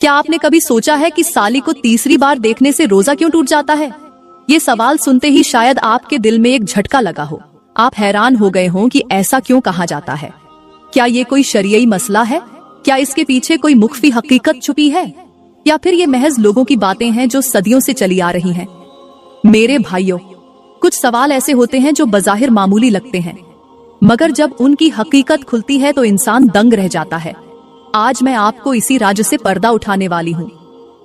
क्या आपने कभी सोचा है कि साली को तीसरी बार देखने से रोजा क्यों टूट जाता है? ये सवाल सुनते ही शायद आपके दिल में एक झटका लगा हो। आप हैरान हो गए हों कि ऐसा क्यों कहा जाता है। क्या ये कोई शरियई मसला है? क्या इसके पीछे कोई मुख्फी हकीकत छुपी है, या फिर ये महज लोगों की बातें हैं जो सदियों से चली आ रही हैं? मेरे भाइयों, कुछ सवाल ऐसे होते हैं जो बज़ाहिर मामूली लगते हैं, मगर जब उनकी हकीकत खुलती है तो इंसान दंग रह जाता है। आज मैं आपको इसी राज से पर्दा उठाने वाली हूँ।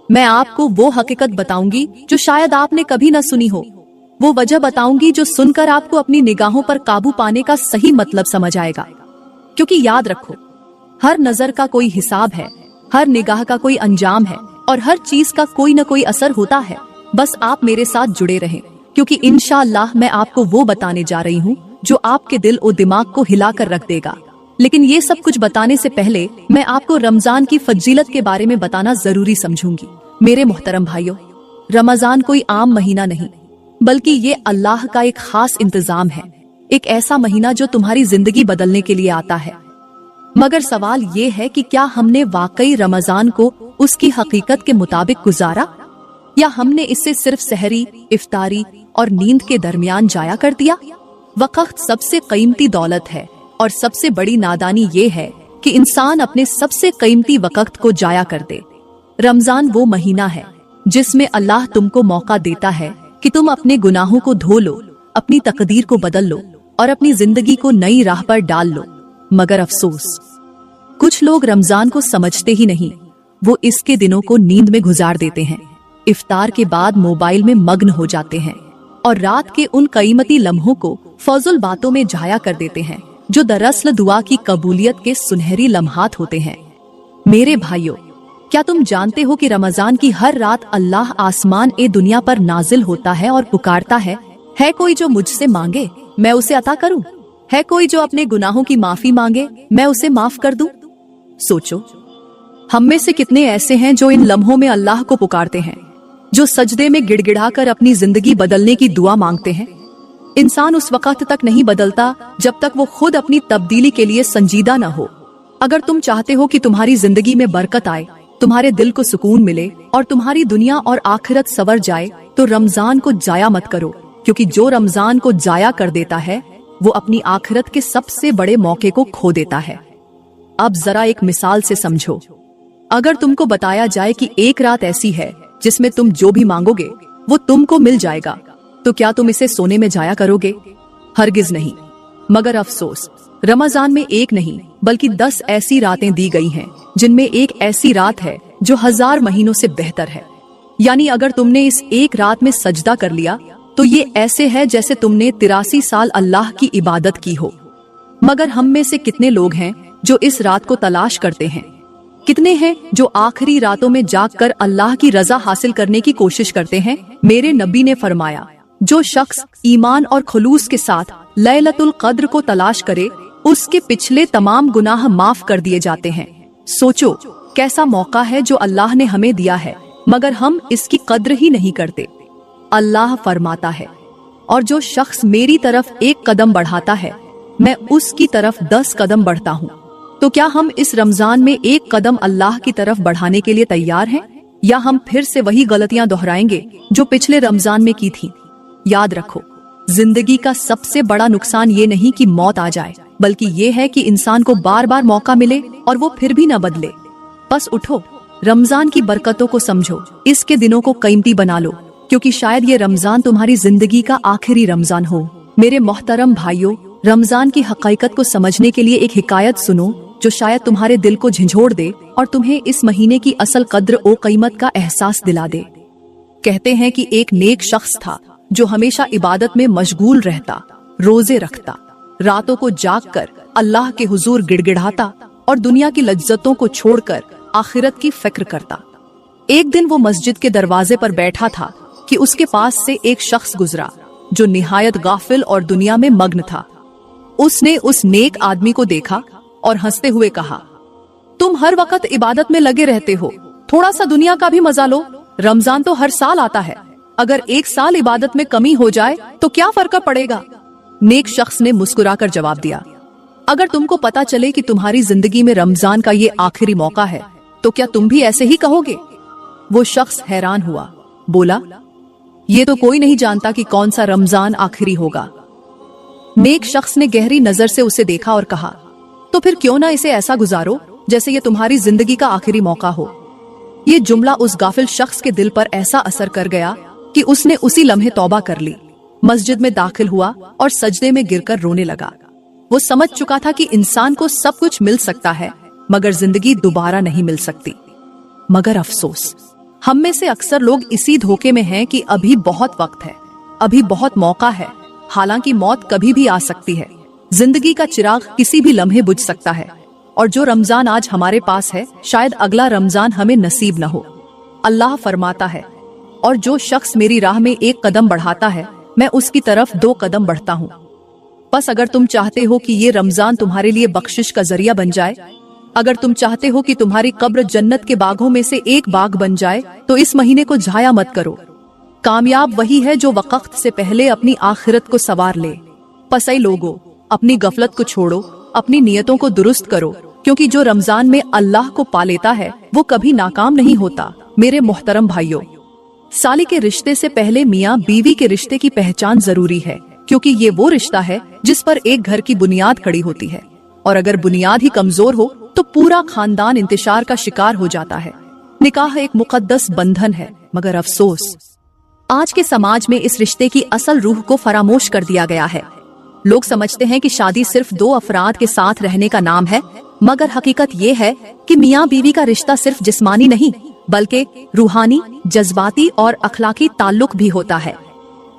मैं आपको वो हकीकत बताऊंगी जो शायद आपने कभी न सुनी हो। वो वजह बताऊंगी जो सुनकर आपको अपनी निगाहों पर काबू पाने का सही मतलब समझ आएगा। क्योंकि याद रखो, हर नजर का कोई हिसाब है, हर निगाह का कोई अंजाम है, और हर चीज का कोई न कोई असर होता है। बस आप मेरे साथ जुड़े रहें, क्योंकि इंशाअल्लाह मैं आपको वो बताने जा रही हूँ जो आपके दिल और दिमाग को हिलाकर रख देगा। लेकिन ये सब कुछ बताने से पहले मैं आपको रमजान की फजीलत के बारे में बताना जरूरी समझूंगी। मेरे मोहतरम भाइयों, रमजान कोई आम महीना नहीं, बल्कि ये अल्लाह का एक खास इंतजाम है। एक ऐसा महीना जो तुम्हारी जिंदगी बदलने के लिए आता है। मगर सवाल ये है कि क्या हमने वाकई रमजान को उसकी हकीकत के मुताबिक गुजारा, या हमने इससे सिर्फ सहरी, इफ्तारी और नींद के दरमियान जाया कर दिया? वक्त सबसे कीमती दौलत है, और सबसे बड़ी नादानी ये है कि इंसान अपने सबसे कीमती वक्त को जाया कर दे। रमजान वो महीना है जिसमें अल्लाह तुमको मौका देता है कि तुम अपने गुनाहों को धो लो, अपनी तकदीर को बदल लो और अपनी जिंदगी को नई राह पर डाल लो। मगर अफसोस, कुछ लोग रमजान को समझते ही नहीं। वो इसके दिनों को नींद में गुजार देते हैं, इफ्तार के बाद मोबाइल में मग्न हो जाते हैं और रात के उन कीमती लम्हों को फौजुल बातों में जाया कर देते हैं, जो दरअसल दुआ की कबूलियत के सुनहरी लम्हात होते हैं। मेरे भाइयों, क्या तुम जानते हो कि रमजान की हर रात अल्लाह आसमान ए दुनिया पर नाजिल होता है और पुकारता है कोई जो मुझसे मांगे मैं उसे अता करूं? है कोई जो अपने गुनाहों की माफी मांगे मैं उसे माफ कर दूं? सोचो, हम में से कितने ऐसे हैं जो इन लम्हों में अल्लाह को पुकारते हैं, जो सजदे में गिड़गिड़ाकर अपनी जिंदगी बदलने की दुआ मांगते हैं। इंसान उस वक्त तक नहीं बदलता जब तक वो खुद अपनी तब्दीली के लिए संजीदा न हो। अगर तुम चाहते हो कि तुम्हारी जिंदगी में बरकत आए, तुम्हारे दिल को सुकून मिले और तुम्हारी दुनिया और आखिरत सवर जाए, तो रमजान को जाया मत करो। क्योंकि जो रमजान को जाया कर देता है वो अपनी आखिरत के सबसे बड़े मौके को खो देता है। अब जरा एक मिसाल से समझो। अगर तुमको बताया जाए कि एक रात ऐसी है जिसमें तुम जो भी मांगोगे वो तुमको मिल जाएगा, तो क्या तुम इसे सोने में जाया करोगे? हरगिज नहीं। मगर अफसोस, रमजान में एक नहीं बल्कि 10 ऐसी रातें दी गई हैं जिनमें एक ऐसी रात है जो 1000 महीनों से बेहतर है। यानी अगर तुमने इस एक रात में सजदा कर लिया तो ये ऐसे है जैसे तुमने 83 साल अल्लाह की इबादत की हो। मगर हम में से कितने लोग हैं जो इस रात को तलाश करते हैं? कितने हैं जो आखिरी रातों में जागकर अल्लाह की रजा हासिल करने की कोशिश करते हैं? मेरे नबी ने फरमाया, जो शख्स ईमान और खुलूस के साथ लैलतुल कद्र को तलाश करे उसके पिछले तमाम गुनाह माफ कर दिए जाते हैं। सोचो, कैसा मौका है जो अल्लाह ने हमें दिया है, मगर हम इसकी कद्र ही नहीं करते। अल्लाह फरमाता है, और जो शख्स मेरी तरफ एक कदम बढ़ाता है मैं उसकी तरफ 10 कदम बढ़ता हूँ। तो क्या हम इस रमजान में एक कदम अल्लाह की तरफ बढ़ाने के लिए तैयार हैं, या हम फिर से वही गलतियां दोहराएंगे जो पिछले रमजान में की थी? याद रखो, जिंदगी का सबसे बड़ा नुकसान ये नहीं कि मौत आ जाए, बल्कि ये है कि इंसान को बार बार मौका मिले और वो फिर भी न बदले। बस उठो, रमजान की बरकतों को समझो, इसके दिनों को कीमती बना लो, क्योंकि शायद ये रमजान तुम्हारी जिंदगी का आखिरी रमजान हो। मेरे मोहतरम भाइयों, रमजान की हकीकत को समझने के लिए एक हिकायत सुनो जो शायद तुम्हारे दिल को झंझोड़ दे और तुम्हें इस महीने की असल कद्र और कीमत का एहसास दिला दे। कहते हैं कि एक नेक शख्स था जो हमेशा इबादत में मशगूल रहता, रोजे रखता, रातों को जागकर अल्लाह के हुजूर गिड़गिड़ाता और दुनिया की लज्जतों को छोड़कर आखिरत की फिक्र करता। एक दिन वो मस्जिद के दरवाजे पर बैठा था कि उसके पास से एक शख्स गुजरा जो निहायत गाफिल और दुनिया में मग्न था। उसने उस नेक आदमी को देखा और हंसते हुए कहा, तुम हर वक्त इबादत में लगे रहते हो, थोड़ा सा दुनिया का भी मजा लो। रमजान तो हर साल आता है, अगर एक साल इबादत में कमी हो जाए तो क्या फर्क पड़ेगा? नेक शख्स ने मुस्कुराकर जवाब दिया, अगर तुमको पता चले कि तुम्हारी जिंदगी में रमजान का ये आखिरी मौका है तो क्या तुम भी ऐसे ही कहोगे? वो शख्स हैरान हुआ, बोला, ये तो कोई नहीं जानता कि कौन सा रमजान आखिरी होगा। नेक शख्स ने गहरी नजर से उसे देखा और कहा, तो फिर क्यों ना इसे ऐसा गुजारो जैसे ये तुम्हारी जिंदगी का आखिरी मौका हो। ये जुमला उस गाफिल शख्स के दिल पर ऐसा असर कर गया कि उसने उसी लम्हे तौबा कर ली, मस्जिद में दाखिल हुआ और सजदे में गिरकर रोने लगा। वो समझ चुका था कि इंसान को सब कुछ मिल सकता है मगर जिंदगी दोबारा नहीं मिल सकती। मगर अफसोस, हम में से अक्सर लोग इसी धोखे में हैं कि अभी बहुत वक्त है, अभी बहुत मौका है, हालांकि मौत कभी भी आ सकती है। जिंदगी का चिराग किसी भी लम्हे बुझ सकता है और जो रमजान आज हमारे पास है शायद अगला रमजान हमें नसीब न हो। अल्लाह फरमाता है, और जो शख्स मेरी राह में एक कदम बढ़ाता है मैं उसकी तरफ 2 कदम बढ़ता हूँ। बस अगर तुम चाहते हो कि ये रमजान तुम्हारे लिए बख्शिश का जरिया बन जाए, अगर तुम चाहते हो कि तुम्हारी कब्र जन्नत के बागों में से एक बाग बन जाए, तो इस महीने को जाया मत करो। कामयाब वही है जो वक्त से पहले अपनी आखिरत को सवार ले। पसई लोगो, अपनी गफलत को छोड़ो, अपनी नियतों को दुरुस्त करो, क्योंकि जो रमजान में अल्लाह को पा लेता है वो कभी नाकाम नहीं होता। मेरे मोहतरम भाइयों, साली के रिश्ते से पहले मियाँ बीवी के रिश्ते की पहचान जरूरी है, क्योंकि ये वो रिश्ता है जिस पर एक घर की बुनियाद खड़ी होती है, और अगर बुनियाद ही कमजोर हो तो पूरा खानदान इंतशार का शिकार हो जाता है। निकाह एक मुकद्दस बंधन है, मगर अफसोस आज के समाज में इस रिश्ते की असल रूह को फरामोश कर दिया गया है। लोग समझते हैं कि शादी सिर्फ 2 अफराद के साथ रहने का नाम है, मगर हकीकत ये है कि मियाँ बीवी का रिश्ता सिर्फ जिस्मानी नहीं बल्कि रूहानी, जज्बाती और अखलाकी ताल्लुक भी होता है।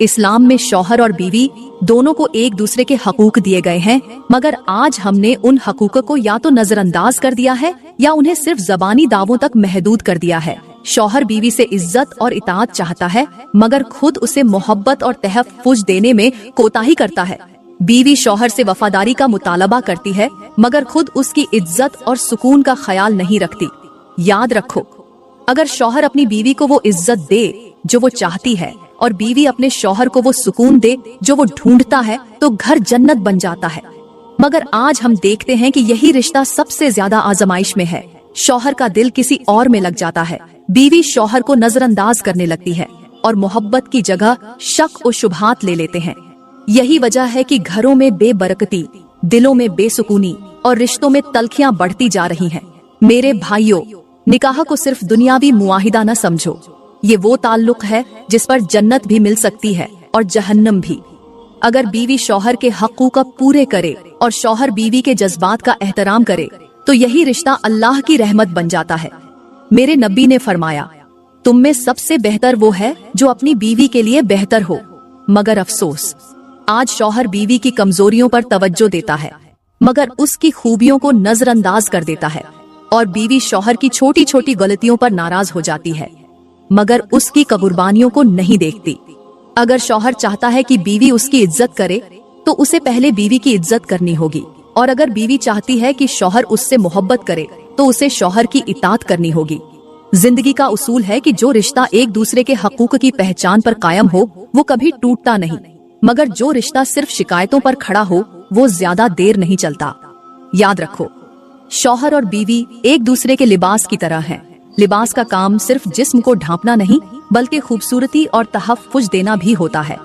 इस्लाम में शौहर और बीवी दोनों को एक दूसरे के हकूक दिए गए हैं, मगर आज हमने उन हकूक को या तो नजरअंदाज कर दिया है या उन्हें सिर्फ जबानी दावों तक महदूद कर दिया है। शौहर बीवी से इज्जत और इताअत चाहता है, मगर खुद उसे मोहब्बत और तहफ्फुज देने में कोताही करता है। बीवी शौहर से वफादारी का मुतालबा करती है, मगर खुद उसकी इज्जत और सुकून का ख्याल नहीं रखती। याद रखो, अगर शौहर अपनी बीवी को वो इज्जत दे जो वो चाहती है और बीवी अपने शौहर को वो सुकून दे जो वो ढूंढता है, तो घर जन्नत बन जाता है। मगर आज हम देखते हैं कि यही रिश्ता सबसे ज्यादा आजमाइश में है। शौहर का दिल किसी और में लग जाता है, बीवी शौहर को नजरअंदाज करने लगती है और मोहब्बत की जगह शक और शुबहात ले लेते हैं। यही वजह है कि घरों में बेबरकती, दिलों में बेसुकूनी और रिश्तों में तलखियां बढ़ती जा रही हैं। मेरे भाइयों, निकाह को सिर्फ दुनियावी मुआहिदा न समझो। ये वो ताल्लुक है जिस पर जन्नत भी मिल सकती है और जहन्नम भी। अगर बीवी शौहर के हकूक पूरे करे और शौहर बीवी के जज्बात का एहतराम करे, तो यही रिश्ता अल्लाह की रहमत बन जाता है। मेरे नबी ने फरमाया, तुम में सबसे बेहतर वो है जो अपनी बीवी के लिए बेहतर हो। मगर अफसोस, आज शौहर बीवी की कमजोरियों पर तवज्जो देता है, मगर उसकी खूबियों को नजरअंदाज कर देता है, और बीवी शौहर की छोटी छोटी गलतियों पर नाराज हो जाती है, मगर उसकी कुर्बानियों को नहीं देखती। अगर शौहर चाहता है कि बीवी उसकी इज्जत करे, तो उसे पहले बीवी की इज्जत करनी होगी, और अगर बीवी चाहती है कि शौहर उससे मोहब्बत करे, तो उसे शौहर की इताअत करनी होगी। जिंदगी का उसूल है कि जो रिश्ता एक दूसरे के हकूक की पहचान पर कायम हो वो कभी टूटता नहीं, मगर जो रिश्ता सिर्फ शिकायतों पर खड़ा हो वो ज्यादा देर नहीं चलता। याद रखो, शौहर और बीवी एक दूसरे के लिबास की तरह हैं। लिबास का काम सिर्फ जिस्म को ढांपना नहीं बल्कि खूबसूरती और तहफ्फुज देना भी होता है।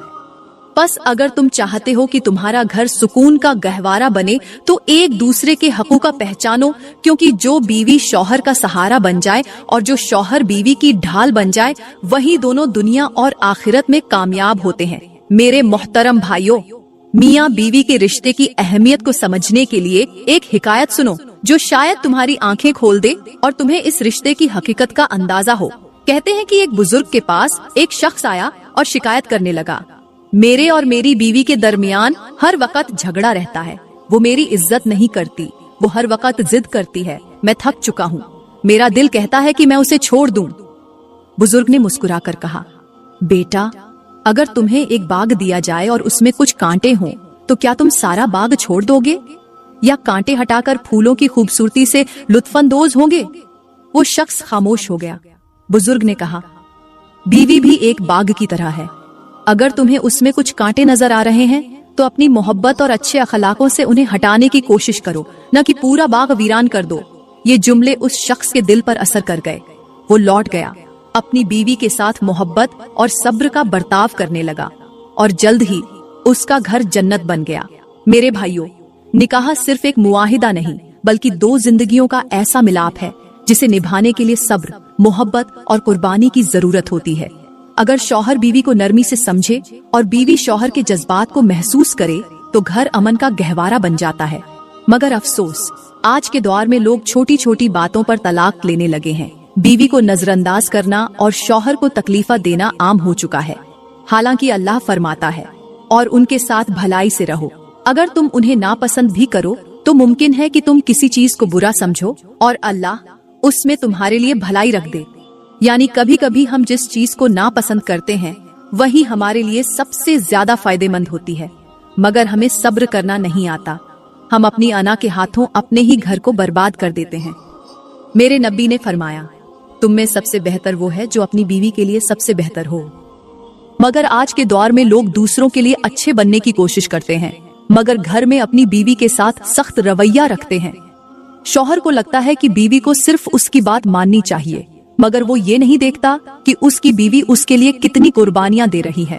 बस अगर तुम चाहते हो कि तुम्हारा घर सुकून का गहवारा बने, तो एक दूसरे के हकूक का पहचानो, क्योंकि जो बीवी शौहर का सहारा बन जाए और जो शौहर बीवी की ढाल बन जाए, वही दोनों दुनिया और आखिरत में कामयाब होते हैं। मेरे मोहतरम भाइयों, मियाँ बीवी के रिश्ते की अहमियत को समझने के लिए एक हिकायत सुनो जो शायद तुम्हारी आंखें खोल दे और तुम्हें इस रिश्ते की हकीकत का अंदाजा हो। कहते हैं कि एक बुजुर्ग के पास एक शख्स आया और शिकायत करने लगा, मेरे और मेरी बीवी के दरमियान हर वक्त झगड़ा रहता है। वो मेरी इज्जत नहीं करती, वो हर वक्त जिद करती है। मैं थक चुका हूँ, मेरा दिल कहता है कि मैं उसे छोड़ दूं। बुजुर्ग ने मुस्कुराकर कहा, बेटा, अगर तुम्हें एक बाग दिया जाए और उसमें कुछ कांटे हों, तो क्या तुम सारा बाग छोड़ दोगे या कांटे हटाकर फूलों की खूबसूरती से लुत्फानंदोज होगे? वो शख्स खामोश हो गया। बुजुर्ग ने कहा, बीवी भी एक बाग की तरह है। अगर तुम्हें उसमें कुछ कांटे नजर आ रहे हैं तो अपनी मोहब्बत और अच्छे अखलाकों से उन्हें हटाने की कोशिश करो, न कि पूरा बाग वीरान कर दो। ये जुमले उस शख्स के दिल पर असर कर गए। वो लौट गया, अपनी बीवी के साथ मोहब्बत और सब्र का बर्ताव करने लगा और जल्द ही उसका घर जन्नत बन गया। मेरे भाइयों, निकाह सिर्फ एक मुआहिदा नहीं बल्कि दो जिंदगियों का ऐसा मिलाप है जिसे निभाने के लिए सब्र, मोहब्बत और कुर्बानी की जरूरत होती है। अगर शौहर बीवी को नरमी से समझे और बीवी शौहर के जज्बात को महसूस करे तो घर अमन का गहवारा बन जाता है। मगर अफसोस, आज के दौर में लोग छोटी छोटी बातों पर तलाक लेने लगे हैं। बीवी को नजरअंदाज करना और शौहर को तकलीफा देना आम हो चुका है। हालांकि अल्लाह फरमाता है, और उनके साथ भलाई से रहो। अगर तुम उन्हें नापसंद भी करो तो मुमकिन है कि तुम किसी चीज को बुरा समझो और अल्लाह उसमें तुम्हारे लिए भलाई रख दे। यानी कभी कभी हम जिस चीज को नापसंद करते हैं वही हमारे लिए सबसे ज्यादा फायदेमंद होती है, मगर हमें सब्र करना नहीं आता। हम अपनी अना के हाथों अपने ही घर को बर्बाद कर देते हैं। मेरे नबी ने फरमाया, तुम में सबसे बेहतर वो है जो अपनी बीवी के लिए सबसे बेहतर हो। मगर आज के दौर में लोग दूसरों के लिए अच्छे बनने की कोशिश करते हैं, मगर घर में अपनी बीवी के साथ सख्त रवैया रखते हैं। शौहर को लगता है कि बीवी को सिर्फ उसकी बात माननी चाहिए, मगर वो ये नहीं देखता कि उसकी बीवी उसके लिए कितनी कुर्बानियां दे रही है।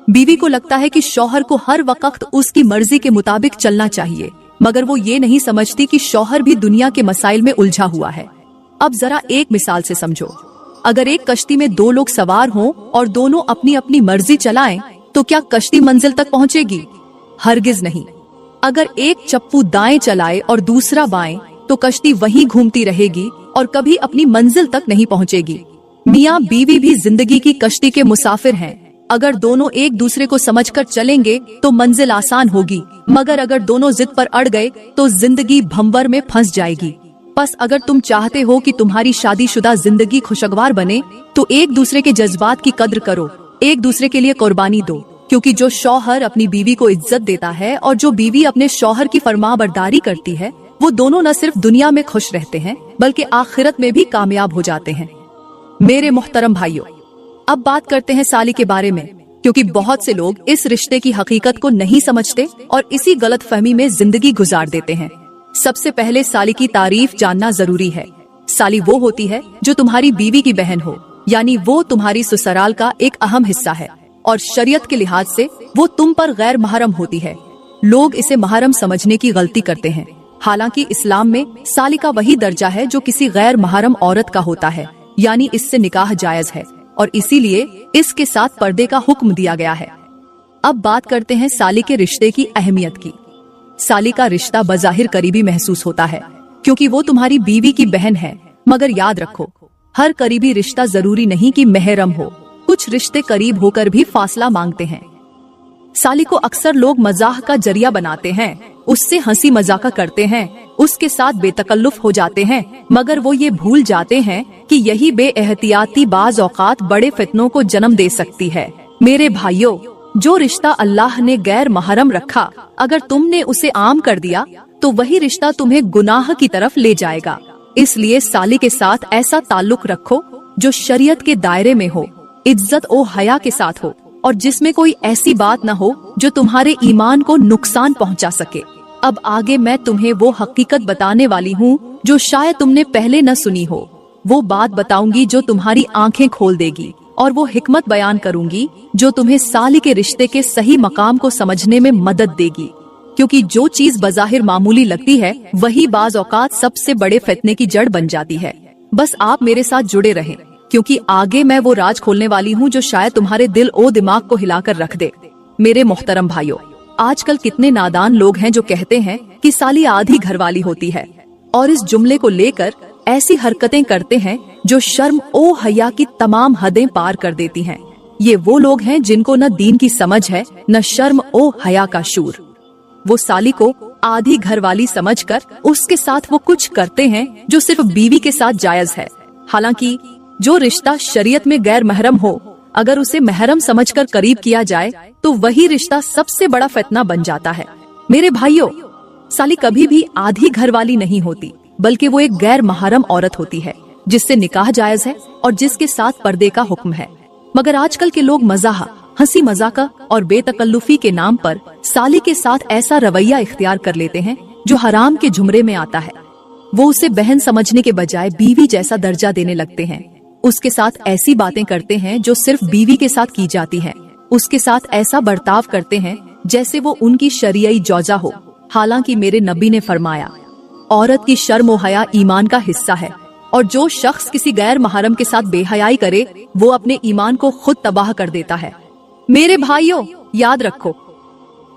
बीवी को लगता है कि शौहर को हर वक्त उसकी मर्जी के मुताबिक चलना चाहिए, मगर वो ये नहीं समझती कि शौहर भी दुनिया के मसाइल में उलझा हुआ है। अब जरा एक मिसाल से समझो। अगर एक कश्ती में दो लोग सवार हों और दोनों अपनी अपनी मर्जी चलाएं, तो क्या कश्ती मंजिल तक पहुंचेगी? हरगिज नहीं। अगर एक चप्पू दाएं चलाए और दूसरा बाएं, तो कश्ती वहीं घूमती रहेगी और कभी अपनी मंजिल तक नहीं पहुंचेगी। मियाँ बीवी भी जिंदगी की कश्ती के मुसाफिर हैं। अगर दोनों एक दूसरे को समझकर चलेंगे तो मंजिल आसान होगी, मगर अगर दोनों जिद पर अड़ गए तो जिंदगी भंवर में फंस जाएगी। बस अगर तुम चाहते हो कि तुम्हारी शादीशुदा जिंदगी खुशगवार बने तो एक दूसरे के जज्बात की कद्र करो, एक दूसरे के लिए कुर्बानी दो, क्योंकि जो शौहर अपनी बीवी को इज्जत देता है और जो बीवी अपने शौहर की फरमाबरदारी करती है, वो दोनों न सिर्फ दुनिया में खुश रहते हैं बल्कि आखिरत में भी कामयाब हो जाते हैं। मेरे मोहतरम भाइयों, अब बात करते हैं साली के बारे में, क्योंकि बहुत से लोग इस रिश्ते की हकीकत को नहीं समझते और इसी गलतफहमी में जिंदगी गुजार देते हैं। सबसे पहले साली की तारीफ जानना जरूरी है। साली वो होती है जो तुम्हारी बीवी की बहन हो, यानी वो तुम्हारी ससुराल का एक अहम हिस्सा है और शरीयत के लिहाज से वो तुम पर गैर महरम होती है। लोग इसे महरम समझने की गलती करते हैं। हालांकि इस्लाम में साली का वही दर्जा है जो किसी गैर महरम औरत का होता है, यानी इससे निकाह जायज है और इसीलिए इसके साथ पर्दे का हुक्म दिया गया है। अब बात करते हैं साली के रिश्ते की अहमियत की। साली का रिश्ता बज़ाहिर करीबी महसूस होता है क्योंकि वो तुम्हारी बीवी की बहन है, मगर याद रखो, हर करीबी रिश्ता जरूरी नहीं कि महरम हो। कुछ रिश्ते करीब होकर भी फासला मांगते हैं। साली को अक्सर लोग मजाक का जरिया बनाते हैं, उससे हंसी मजाक करते हैं, उसके साथ बेतकल्लुफ हो जाते हैं, मगर वो ये भूल जाते हैं कि यही बेएहतियाती बाज औकात बड़े फितनों को जन्म दे सकती है। मेरे भाइयों, जो रिश्ता अल्लाह ने गैर महरम रखा, अगर तुमने उसे आम कर दिया तो वही रिश्ता तुम्हें गुनाह की तरफ ले जाएगा। इसलिए साली के साथ ऐसा ताल्लुक रखो जो शरीयत के दायरे में हो, इज्जत और हया के साथ हो और जिसमें कोई ऐसी बात न हो जो तुम्हारे ईमान को नुकसान पहुंचा सके। अब आगे मैं तुम्हें वो हकीकत बताने वाली हूँ जो शायद तुमने पहले न सुनी हो। वो बात बताऊंगी जो तुम्हारी आंखें खोल देगी और वो हिकमत बयान करूंगी जो तुम्हें साली के रिश्ते के सही मकाम को समझने में मदद देगी, क्योंकि जो चीज बज़ाहिर मामूली लगती है वही बाज औकात सबसे बड़े फितने की जड़ बन जाती है। बस आप मेरे साथ जुड़े रहें, क्योंकि आगे मैं वो राज खोलने वाली हूँ जो शायद तुम्हारे दिल और दिमाग को हिलाकर रख दे। मेरे मोहतरम भाइयों, आजकल कितने नादान लोग हैं जो कहते हैं कि साली आधी घरवाली होती है और इस जुमले को लेकर ऐसी हरकतें करते हैं जो शर्म ओ हया की तमाम हदें पार कर देती हैं। ये वो लोग हैं जिनको न दीन की समझ है न शर्म ओ हया का शूर। वो साली को आधी घरवाली समझकर उसके साथ वो कुछ करते हैं जो सिर्फ बीवी के साथ जायज है। हालांकि जो रिश्ता शरीयत में गैर महरम हो, अगर उसे महरम समझकर करीब किया जाए तो वही रिश्ता सबसे बड़ा फितना बन जाता है। मेरे भाइयों, साली कभी भी आधी घरवाली नहीं होती, बल्कि वो एक गैर महरम औरत होती है जिससे निकाह जायज है और जिसके साथ पर्दे का हुक्म है। मगर आजकल के लोग मजाक, हंसी मजाक और बेतकल्लुफी के नाम पर साली के साथ ऐसा रवैया इख्तियार कर लेते हैं जो हराम के जुमरे में आता है। वो उसे बहन समझने के बजाय बीवी जैसा दर्जा देने लगते हैं। उसके साथ ऐसी बातें करते हैं जो सिर्फ बीवी के साथ की जाती है। उसके साथ ऐसा बर्ताव करते हैं जैसे वो उनकी शरीयई जौजा हो। हालांकि मेरे नबी ने फरमाया, औरत की शर्म व हया ईमान का हिस्सा है, और जो शख्स किसी गैर महरम के साथ बेहयाई करे वो अपने ईमान को खुद तबाह कर देता है। मेरे भाइयों, याद रखो,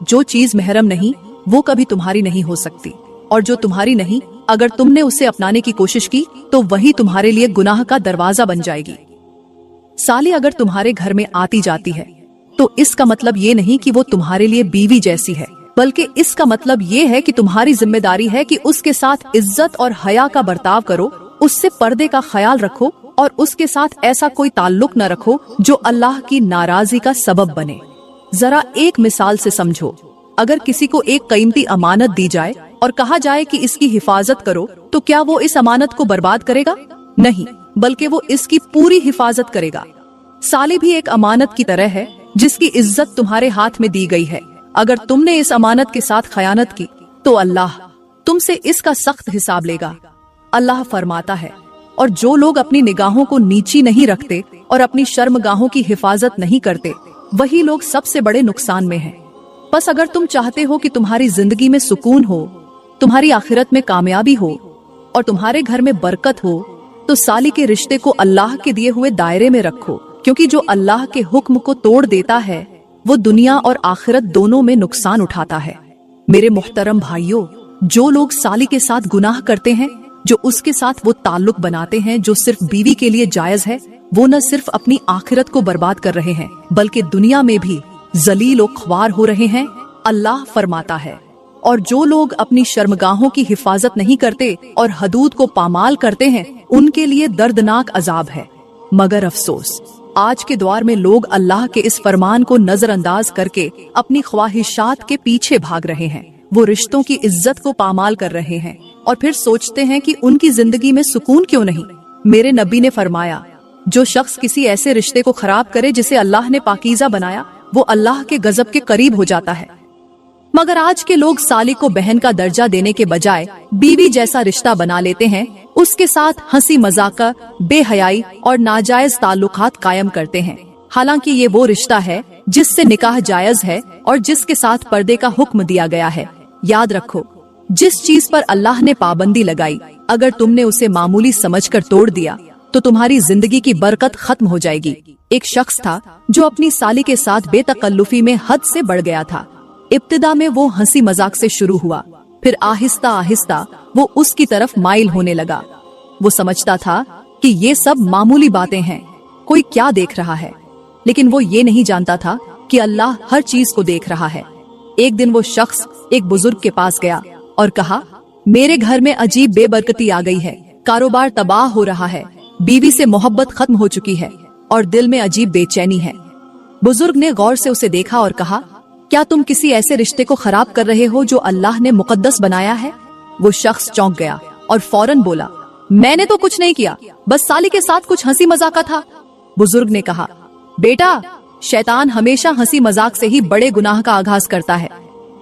जो चीज महरम नहीं वो कभी तुम्हारी नहीं हो सकती, और जो तुम्हारी नहीं अगर तुमने उसे अपनाने की कोशिश की तो वही तुम्हारे लिए गुनाह का दरवाजा बन जाएगी। साली अगर तुम्हारे घर में आती जाती है तो इसका मतलब ये नहीं कि वो तुम्हारे लिए बीवी जैसी है, बल्कि इसका मतलब ये है कि तुम्हारी जिम्मेदारी है कि उसके साथ इज्जत और हया का बर्ताव करो, उससे पर्दे का ख्याल रखो और उसके साथ ऐसा कोई ताल्लुक न रखो जो अल्लाह की नाराजगी का सबब बने। जरा एक मिसाल से समझो, अगर किसी को एक कीमती अमानत दी जाए और कहा जाए कि इसकी हिफाजत करो, तो क्या वो इस अमानत को बर्बाद करेगा? नहीं, बल्कि वो इसकी पूरी हिफाजत करेगा। साली भी एक अमानत की तरह है जिसकी इज्जत तुम्हारे हाथ में दी गई है। अगर तुमने इस अमानत के साथ खयानत की तो अल्लाह तुमसे इसका सख्त हिसाब लेगा। अल्लाह फरमाता है, और जो लोग अपनी निगाहों को नीची नहीं रखते और अपनी शर्मगाहों की हिफाजत नहीं करते, वही लोग सबसे बड़े नुकसान में हैं। बस अगर तुम चाहते हो कि तुम्हारी जिंदगी में सुकून हो, तुम्हारी आखिरत में कामयाबी हो और तुम्हारे घर में बरकत हो, तो साली के रिश्ते को अल्लाह के दिए हुए दायरे में रखो, क्योंकि जो अल्लाह के हुक्म को तोड़ देता है वो दुनिया और आखिरत दोनों में नुकसान उठाता है। मेरे मोहतरम भाइयों, जो लोग साली के साथ गुनाह करते हैं, जो उसके साथ वो ताल्लुक बनाते हैं जो सिर्फ बीवी के लिए जायज है, वो न सिर्फ अपनी आखिरत को बर्बाद कर रहे हैं बल्कि दुनिया में भी जलील और ख्वार हो रहे हैं। अल्लाह फरमाता है, और जो लोग अपनी शर्मगाहों की हिफाजत नहीं करते और हदूद को पामाल करते हैं, उनके लिए दर्दनाक अजाब है। मगर अफसोस, आज के दौर में लोग अल्लाह के इस फरमान को नजरअंदाज करके अपनी ख्वाहिशात के पीछे भाग रहे हैं। वो रिश्तों की इज्जत को पामाल कर रहे हैं और फिर सोचते हैं कि उनकी जिंदगी में सुकून क्यों नहीं। मेरे नबी ने फरमाया, जो शख्स किसी ऐसे रिश्ते को खराब करे जिसे अल्लाह ने पाकीज़ा बनाया, वो अल्लाह के गजब के करीब हो जाता है। मगर आज के लोग साली को बहन का दर्जा देने के बजाय बीवी जैसा रिश्ता बना लेते हैं, उसके साथ हंसी मजाक, बेहयाई और नाजायज ताल्लुकात कायम करते हैं। हालांकि ये वो रिश्ता है जिससे निकाह जायज है और जिसके साथ पर्दे का हुक्म दिया गया है। याद रखो, जिस चीज पर अल्लाह ने पाबंदी लगाई, अगर तुमने उसे मामूली समझकर तोड़ दिया तो तुम्हारी जिंदगी की बरकत खत्म हो जाएगी। एक शख्स था जो अपनी साली के साथ बेतकल्लुफी में हद से बढ़ गया था। इब्तिदा में वो हंसी मजाक से शुरू हुआ, फिर आहिस्ता आहिस्ता वो उसकी तरफ माइल होने लगा। वो समझता था कि ये सब मामूली बातें हैं, कोई क्या देख रहा है, लेकिन वो ये नहीं जानता था कि अल्लाह हर चीज को देख रहा है। एक दिन वो शख्स एक बुजुर्ग के पास गया और कहा, मेरे घर में अजीब बेबरकती आ गई है, कारोबार तबाह हो रहा है, बीवी से मोहब्बत खत्म हो चुकी है और दिल में अजीब बेचैनी है। बुजुर्ग ने गौर से उसे देखा और कहा, क्या तुम किसी ऐसे रिश्ते को खराब कर रहे हो जो अल्लाह ने मुकद्दस बनाया है? वो शख्स चौंक गया और फौरन बोला, मैंने तो कुछ नहीं किया, बस साली के साथ कुछ हंसी मजाक था। बुजुर्ग ने कहा, बेटा, शैतान हमेशा हंसी मजाक से ही बड़े गुनाह का आगाज करता है।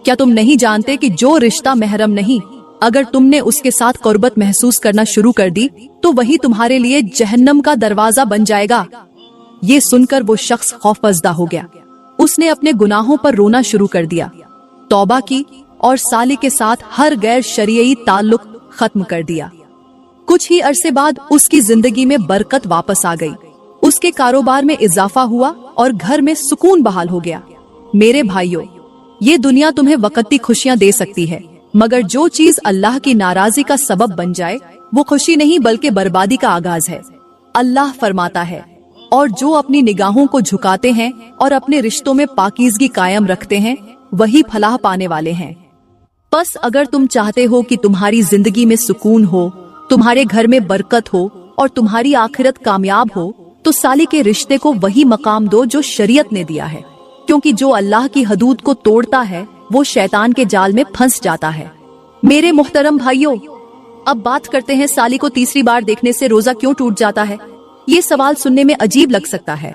क्या तुम नहीं जानते कि जो रिश्ता महरम नहीं, अगर तुमने उसके साथ कुर्बत महसूस करना शुरू कर दी तो वही तुम्हारे लिए जहन्नम का दरवाजा बन जाएगा। ये सुनकर वो शख्स खौफजदा हो गया। उसने अपने गुनाहों पर रोना शुरू कर दिया, तौबा की और साली के साथ हर गैर शरीयी ताल्लुक खत्म कर दिया। कुछ ही अरसे बाद उसकी जिंदगी में बरकत वापस आ गई, उसके कारोबार में इजाफा हुआ और घर में सुकून बहाल हो गया। मेरे भाइयों, ये दुनिया तुम्हें वक्ती खुशियां दे सकती है, मगर जो चीज अल्लाह की नाराजगी का सबब बन जाए वो खुशी नहीं बल्कि बर्बादी का आगाज है। अल्लाह फरमाता है, और जो अपनी निगाहों को झुकाते हैं और अपने रिश्तों में पाकीज़गी कायम रखते हैं, वही फलाह पाने वाले हैं। बस अगर तुम चाहते हो कि तुम्हारी जिंदगी में सुकून हो, तुम्हारे घर में बरकत हो और तुम्हारी आखिरत कामयाब हो, तो साली के रिश्ते को वही मकाम दो जो शरीयत ने दिया है, क्योंकि जो अल्लाह की हदूद को तोड़ता है वो शैतान के जाल में फंस जाता है। मेरे मोहतरम भाइयों, अब बात करते हैं साली को तीसरी बार देखने से रोजा क्यों टूट जाता है। ये सवाल सुनने में अजीब लग सकता है,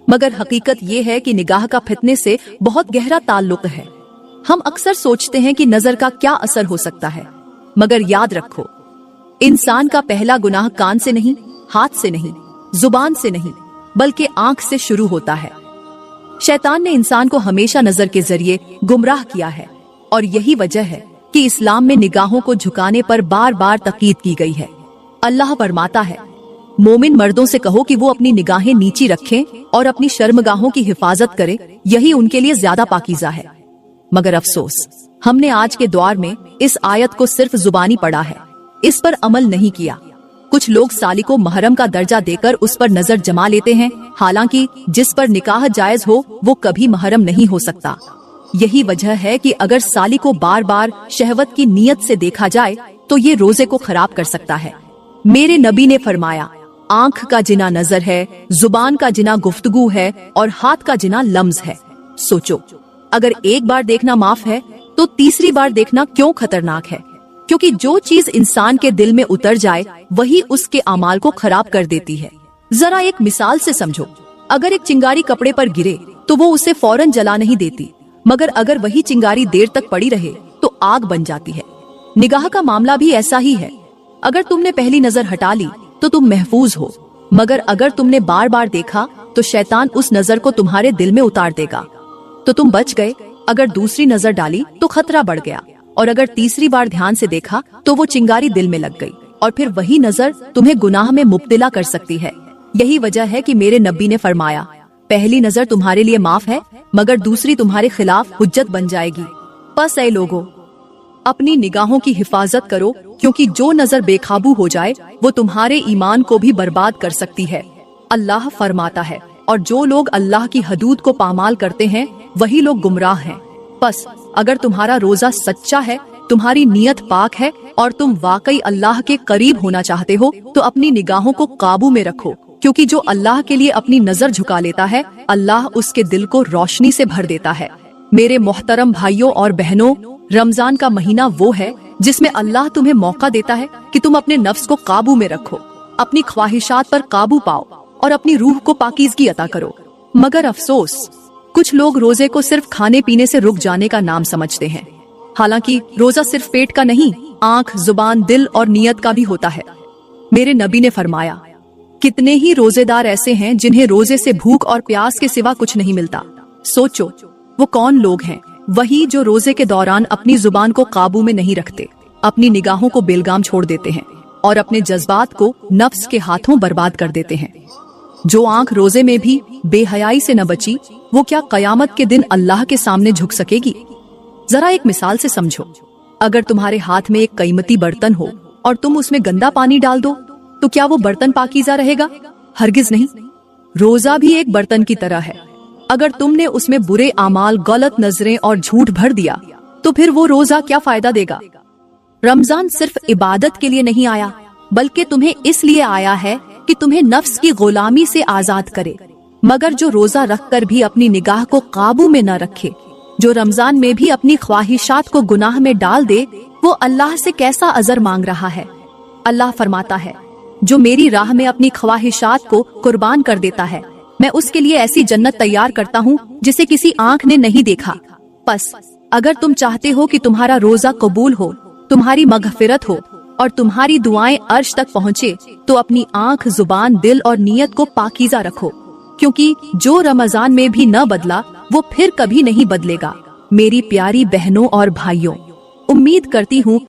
मगर हकीकत ये है कि निगाह का फितने से बहुत गहरा ताल्लुक है। हम अक्सर सोचते हैं कि नजर का क्या असर हो सकता है, मगर याद रखो, इंसान का पहला गुनाह कान से नहीं, हाथ से नहीं, जुबान से नहीं, बल्कि आंख से शुरू होता है। शैतान ने इंसान को हमेशा नजर के जरिए गुमराह किया है और यही वजह है कि इस्लाम में निगाहों को झुकाने पर बार बार ताकीद की गई है। अल्लाह फरमाता है, मोमिन मर्दों से कहो कि वो अपनी निगाहें नीची रखें और अपनी शर्मगाहों की हिफाजत करें, यही उनके लिए ज्यादा पाकीज़ा है। मगर अफसोस, हमने आज के दौर में इस आयत को सिर्फ जुबानी पढ़ा है, इस पर अमल नहीं किया। कुछ लोग साली को महरम का दर्जा देकर उस पर नजर जमा लेते हैं, हालांकि जिस पर निकाह जायज हो वो कभी महरम नहीं हो सकता। यही वजह है कि अगर साली को बार बार शहवत की नीयत से देखा जाए तो ये रोजे को खराब कर सकता है। मेरे नबी ने फरमाया, आंख का जिना नजर है, जुबान का जिना गुफ्तगू है और हाथ का जिना लम्ज है। सोचो, अगर एक बार देखना माफ है तो तीसरी बार देखना क्यों खतरनाक है? क्योंकि जो चीज इंसान के दिल में उतर जाए वही उसके अमाल को खराब कर देती है। जरा एक मिसाल से समझो, अगर एक चिंगारी कपड़े पर गिरे तो वो उसे फौरन जला नहीं देती, मगर अगर वही चिंगारी देर तक पड़ी रहे तो आग बन जाती है। निगाह का मामला भी ऐसा ही है। अगर तुमने पहली नजर हटा ली तो तुम महफूज हो, मगर अगर तुमने बार बार देखा तो शैतान उस नजर को तुम्हारे दिल में उतार देगा, तो तुम बच गए। अगर दूसरी नजर डाली तो खतरा बढ़ गया, और अगर तीसरी बार ध्यान से देखा तो वो चिंगारी दिल में लग गई और फिर वही नजर तुम्हें गुनाह में मुब्तला कर सकती है। यही वजह है कि मेरे नबी ने फरमाया, पहली नजर तुम्हारे लिए माफ है, मगर दूसरी तुम्हारे खिलाफ हुज्जत बन जाएगी। बस ऐ लोगों, अपनी निगाहों की हिफाजत करो, क्योंकि जो नजर बेकाबू हो जाए वो तुम्हारे ईमान को भी बर्बाद कर सकती है। अल्लाह फरमाता है, और जो लोग अल्लाह की हदूद को पामाल करते हैं वही लोग गुमराह हैं। बस अगर तुम्हारा रोजा सच्चा है, तुम्हारी नीयत पाक है और तुम वाकई अल्लाह के करीब होना चाहते हो तो अपनी निगाहों को काबू में रखो, क्योंकि जो अल्लाह के लिए अपनी नजर झुका लेता है अल्लाह उसके दिल को रोशनी से भर देता है। मेरे मोहतरम भाइयों और बहनों, रमजान का महीना वो है जिसमें अल्लाह तुम्हें मौका देता है कि तुम अपने नफ्स को काबू में रखो, अपनी ख्वाहिशात पर काबू पाओ और अपनी रूह को पाकीज़गी अता करो। मगर अफसोस, कुछ लोग रोजे को सिर्फ खाने पीने से रुक जाने का नाम समझते हैं, हालांकि रोजा सिर्फ पेट का नहीं, आंख, जुबान, दिल और नियत का भी होता है। मेरे नबी ने फरमाया, कितने ही रोजेदार ऐसे हैं जिन्हें रोजे से भूख और प्यास के सिवा कुछ नहीं मिलता। सोचो, वो कौन लोग हैं? वही जो रोजे के दौरान अपनी जुबान को काबू में नहीं रखते, अपनी निगाहों को बेलगाम छोड़ देते हैं और अपने जज्बात को नफ्स के हाथों बर्बाद कर देते हैं। जो आंख रोजे में भी बेहयाई से न बची, वो क्या कयामत के दिन अल्लाह के सामने झुक सकेगी? जरा एक मिसाल से समझो, अगर तुम्हारे हाथ में एक कीमती बर्तन हो और तुम उसमें गंदा पानी डाल दो तो क्या वो बर्तन पाकीज़ा रहेगा? हरगिज नहीं। रोजा भी एक बर्तन की तरह है। अगर तुमने उसमें बुरे आमाल, गलत नजरें और झूठ भर दिया तो फिर वो रोजा क्या फायदा देगा? रमजान सिर्फ इबादत के लिए नहीं आया, बल्कि तुम्हें इसलिए आया है कि तुम्हें नफ्स की गुलामी से आजाद करे। मगर जो रोजा रखकर भी अपनी निगाह को काबू में न रखे, जो रमजान में भी अपनी ख्वाहिशात को गुनाह में डाल दे, वो अल्लाह से कैसा अजर मांग रहा है? अल्लाह फरमाता है, जो मेरी राह में अपनी ख्वाहिशात को कुर्बान कर देता है, मैं उसके लिए ऐसी जन्नत तैयार करता हूँ जिसे किसी आंख ने नहीं देखा। बस अगर तुम चाहते हो कि तुम्हारा रोजा कबूल हो, तुम्हारी मगफिरत हो और तुम्हारी दुआएं अर्श तक पहुँचे, तो अपनी आंख, जुबान, दिल और नियत को पाकीज़ा रखो, क्योंकि जो रमजान में भी न बदला वो फिर कभी नहीं बदलेगा। मेरी प्यारी बहनों और भाइयों, उम्मीद करती हूँ